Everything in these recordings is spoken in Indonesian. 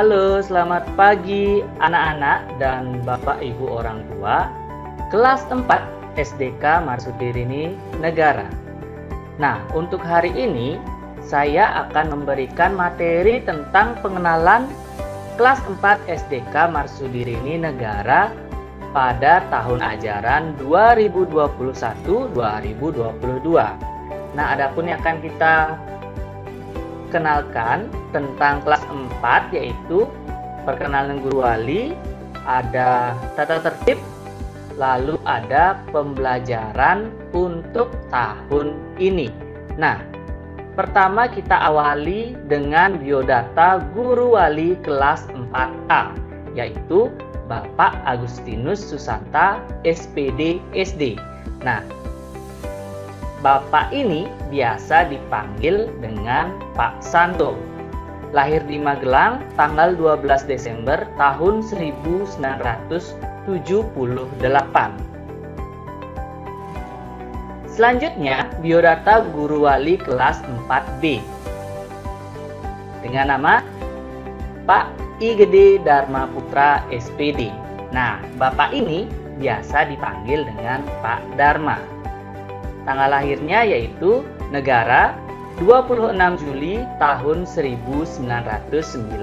Halo, selamat pagi anak-anak dan Bapak Ibu orang tua kelas 4 SDK Marsudirini Negara. Nah, untuk hari ini saya akan memberikan materi tentang pengenalan kelas 4 SDK Marsudirini Negara pada tahun ajaran 2021-2022. Nah, adapun yang akan kita kenalkan tentang kelas 4 yaitu perkenalan guru wali, ada tata tertib, lalu ada pembelajaran untuk tahun ini. Nah, pertama kita awali dengan biodata guru wali kelas 4A yaitu Bapak Agustinus Susanta SPD SD. Nah, Bapak ini biasa dipanggil dengan Pak Santo. Lahir di Magelang tanggal 12 Desember tahun 1978. Selanjutnya, biodata guru wali kelas 4B. Dengan nama Pak I Gede Dharma Putra SPD. Nah, Bapak ini biasa dipanggil dengan Pak Dharma. Tanggal lahirnya yaitu negara 26 Juli tahun 1994.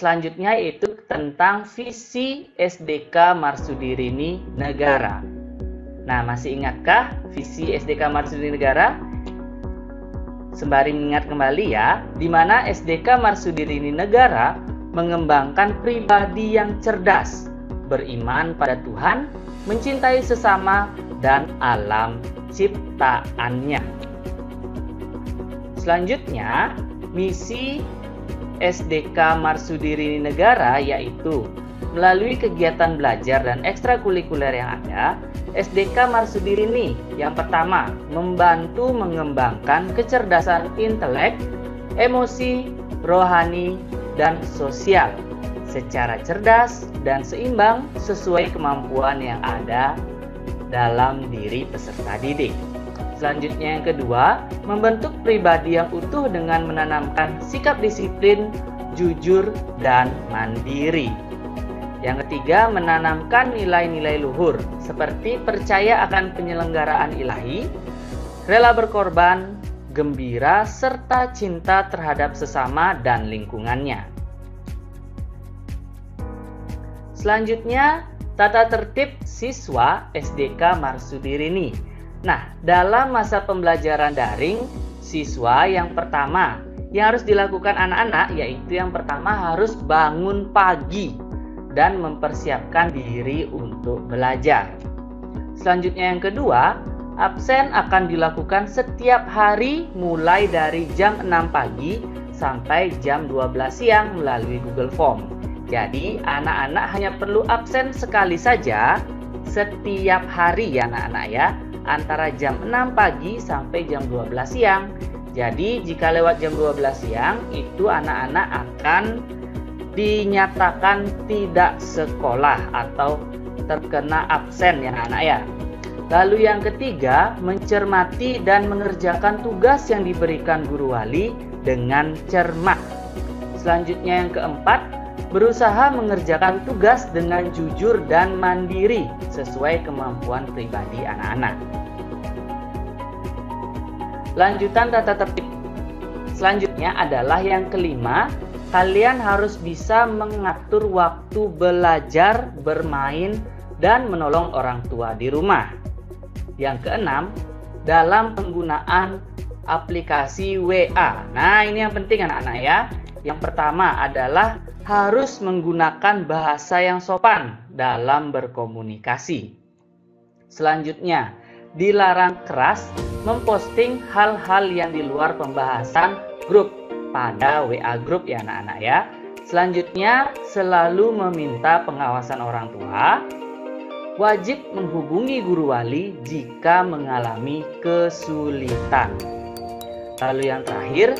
Selanjutnya yaitu tentang visi SDK Marsudirini Negara. Nah, masih ingatkah visi SDK Marsudirini Negara? Sembari mengingat kembali ya, di mana SDK Marsudirini Negara mengembangkan pribadi yang cerdas, beriman pada Tuhan, mencintai sesama, dan alam ciptaannya. Selanjutnya, misi SDK Marsudirini Negara yaitu melalui kegiatan belajar dan ekstrakurikuler yang ada, SDK Marsudirini yang pertama membantu mengembangkan kecerdasan intelek, emosi, rohani, dan sosial secara cerdas dan seimbang sesuai kemampuan yang ada dalam diri peserta didik. Selanjutnya yang kedua, membentuk pribadi yang utuh dengan menanamkan sikap disiplin, jujur, dan mandiri. Yang ketiga, menanamkan nilai-nilai luhur seperti percaya akan penyelenggaraan ilahi, rela berkorban, gembira, serta cinta terhadap sesama dan lingkungannya. Selanjutnya, tata tertib siswa SDK Marsudirini. Nah, dalam masa pembelajaran daring, siswa yang pertama yang harus dilakukan anak-anak yaitu yang pertama harus bangun pagi dan mempersiapkan diri untuk belajar. Selanjutnya yang kedua, absen akan dilakukan setiap hari mulai dari jam 6 pagi sampai jam 12 siang melalui Google Form. Jadi, anak-anak hanya perlu absen sekali saja setiap hari ya anak-anak ya, antara jam 6 pagi sampai jam 12 siang. Jadi, jika lewat jam 12 siang, itu anak-anak akan dinyatakan tidak sekolah atau terkena absen ya anak-anak ya. Lalu yang ketiga, mencermati dan mengerjakan tugas yang diberikan guru wali dengan cermat. Selanjutnya yang keempat, berusaha mengerjakan tugas dengan jujur dan mandiri sesuai kemampuan pribadi anak-anak. Lanjutan tata tertib selanjutnya adalah yang kelima, kalian harus bisa mengatur waktu belajar, bermain, dan menolong orang tua di rumah. Yang keenam, dalam penggunaan aplikasi WA. Nah, ini yang penting anak-anak ya. Yang pertama adalah harus menggunakan bahasa yang sopan dalam berkomunikasi. Selanjutnya, dilarang keras memposting hal-hal yang di luar pembahasan grup pada WA grup ya anak-anak ya. Selanjutnya, selalu meminta pengawasan orang tua. Wajib menghubungi guru wali jika mengalami kesulitan. Lalu yang terakhir,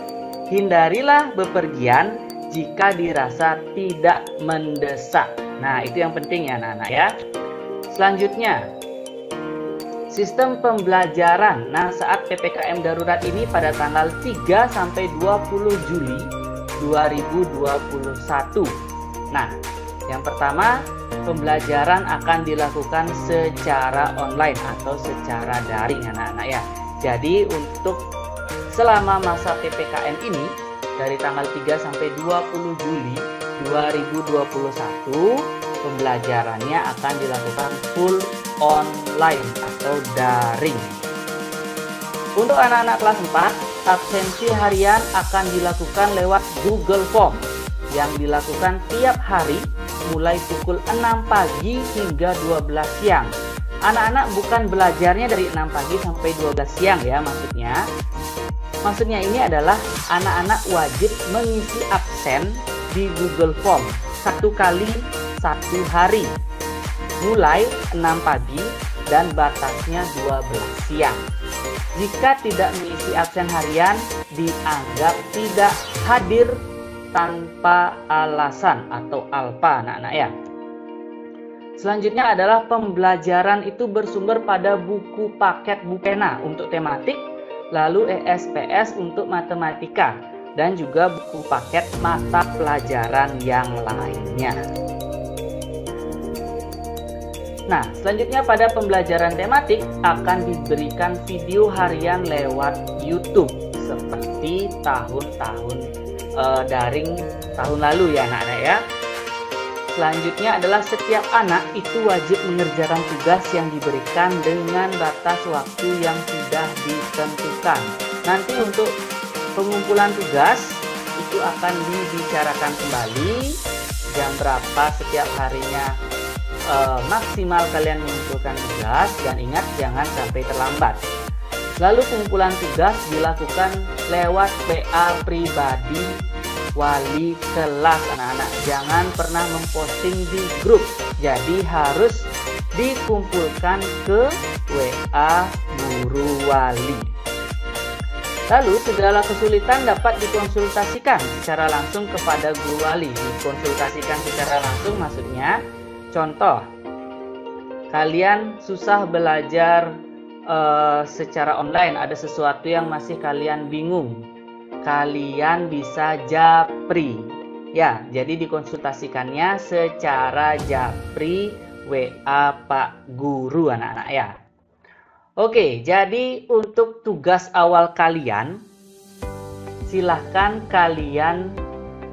hindarilah bepergian jika dirasa tidak mendesak. Nah, itu yang penting ya anak-anak ya. Selanjutnya, sistem pembelajaran. Nah, saat PPKM darurat ini pada tanggal 3 sampai 20 Juli 2021. Nah, yang pertama, pembelajaran akan dilakukan secara online atau secara daring anak-anak ya. Jadi untuk selama masa PPKM ini dari tanggal 3 sampai 20 Juli 2021, pembelajarannya akan dilakukan full online atau daring. Untuk anak-anak kelas 4, absensi harian akan dilakukan lewat Google Form yang dilakukan tiap hari mulai pukul 6 pagi hingga 12 siang. Anak-anak bukan belajarnya dari 6 pagi sampai 12 siang ya maksudnya. Maksudnya ini adalah anak-anak wajib mengisi absen di Google Form 1 kali 1 hari mulai 6 pagi dan batasnya 12 siang. Jika tidak mengisi absen harian dianggap tidak hadir tanpa alasan atau ALPA anak-anak ya. Selanjutnya adalah pembelajaran itu bersumber pada buku paket Bupena untuk tematik, lalu ESPS untuk matematika, dan juga buku paket mata pelajaran yang lainnya. Nah, selanjutnya pada pembelajaran tematik akan diberikan video harian lewat YouTube seperti tahun-tahun daring tahun lalu ya anak-anak ya. Selanjutnya adalah setiap anak itu wajib mengerjakan tugas yang diberikan dengan batas waktu yang sudah ditentukan. Nanti untuk pengumpulan tugas itu akan dibicarakan kembali jam berapa setiap harinya maksimal kalian mengumpulkan tugas, dan ingat jangan sampai terlambat. Lalu pengumpulan tugas dilakukan lewat PA pribadi wali kelas anak-anak. Jangan pernah memposting di grup, jadi harus dikumpulkan ke WA guru wali. Lalu segala kesulitan dapat dikonsultasikan secara langsung kepada guru wali. Dikonsultasikan secara langsung maksudnya, contoh, kalian susah belajar secara online, ada sesuatu yang masih kalian bingung, kalian bisa japri ya. Jadi dikonsultasikannya secara japri WA Pak Guru anak-anak ya. Oke, jadi untuk tugas awal kalian, silahkan kalian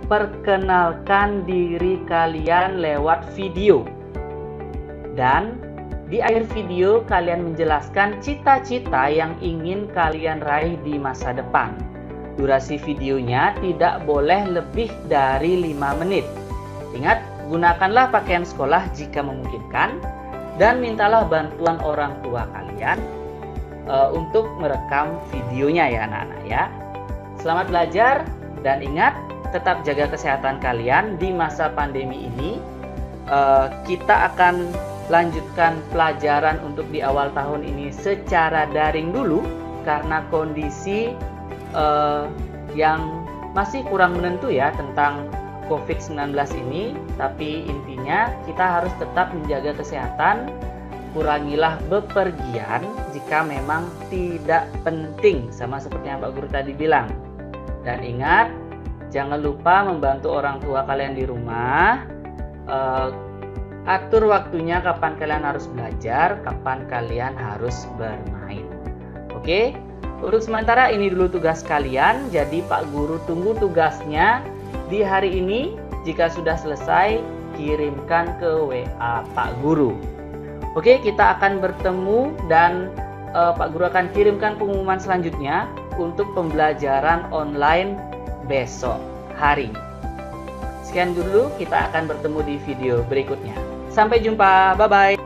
perkenalkan diri kalian lewat video. Dan di akhir video kalian menjelaskan cita-cita yang ingin kalian raih di masa depan. Durasi videonya tidak boleh lebih dari 5 menit. Ingat, gunakanlah pakaian sekolah jika memungkinkan dan mintalah bantuan orang tua kalian untuk merekam videonya ya anak-anak ya. Selamat belajar dan ingat, tetap jaga kesehatan kalian di masa pandemi ini. Kita akan lanjutkan pelajaran untuk di awal tahun ini secara daring dulu karena kondisi yang masih kurang menentu ya tentang COVID-19 ini. Tapi intinya kita harus tetap menjaga kesehatan, kurangilah bepergian jika memang tidak penting, sama seperti yang Pak Guru tadi bilang. Dan ingat, jangan lupa membantu orang tua kalian di rumah. Atur waktunya kapan kalian harus belajar, kapan kalian harus bermain. Oke, untuk sementara ini dulu tugas kalian. Jadi Pak Guru tunggu tugasnya di hari ini. Jika sudah selesai, kirimkan ke WA Pak Guru. Oke, kita akan bertemu dan Pak Guru akan kirimkan pengumuman selanjutnya untuk pembelajaran online besok hari. Sekian dulu, kita akan bertemu di video berikutnya. Sampai jumpa, bye-bye.